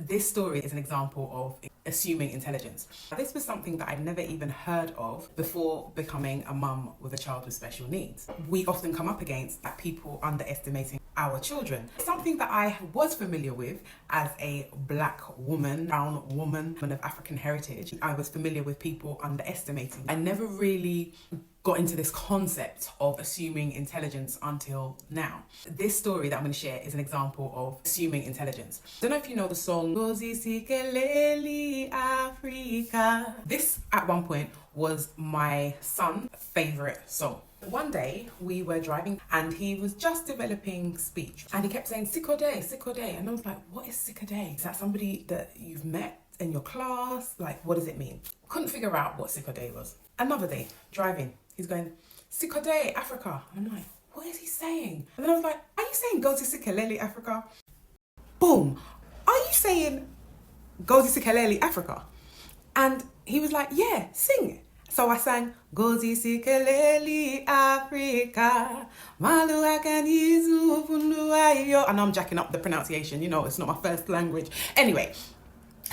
This story is an example of assuming intelligence. This was something that I'd never even heard of before becoming a mum with a child with special needs. We often come up against people underestimating our children. Something that I was familiar with as a black woman, brown woman of African heritage. I was familiar with people underestimating. I never really got into this concept of assuming intelligence until now. This story that I'm going to share is an example of assuming intelligence. I don't know if you know the song Gozi Sikeleli Africa. This at one point was my son's favourite song. One day we were driving and he was just developing speech and he kept saying Sikode, and I was like, what is Sikode? Is that somebody that you've met in your class? Like, what does it mean? Couldn't figure out what Sikode was. Another day, driving, he's going, Sikode, Africa. I'm like, what is he saying? And then I was like, are you saying Gozi Sikeleli Africa? Boom. Are you saying Gozi Sikeleli Africa? And he was like, yeah, sing it. So I sang, Gozi Sikeleli Africa, Maluakanizu Funduayo. And I'm jacking up the pronunciation, you know, it's not my first language. Anyway,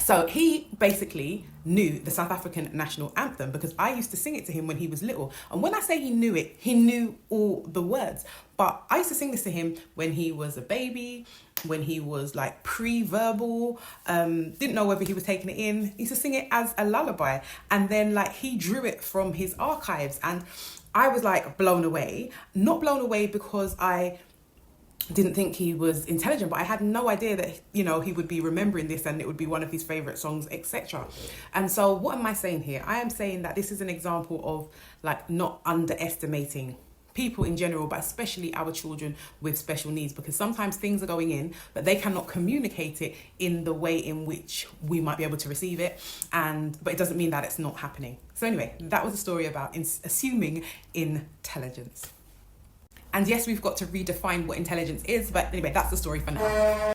so he basically knew the South African national anthem because I used to sing it to him when he was little. And when I say he knew it, he knew all the words. But I used to sing this to him when he was a baby, when he was like pre-verbal, didn't know whether he was taking it in. He used to sing it as a lullaby. And then like he drew it from his archives and I was like blown away. Not blown away because I didn't think he was intelligent, but I had no idea that, you know, he would be remembering this and it would be one of his favorite songs, etc. And so what am I saying here? I am saying that this is an example of like not underestimating people in general, but especially our children with special needs, because sometimes things are going in, but they cannot communicate it in the way in which we might be able to receive it. But it doesn't mean that it's not happening. So anyway, that was a story about assuming intelligence. And yes, we've got to redefine what intelligence is, but anyway, that's the story for now.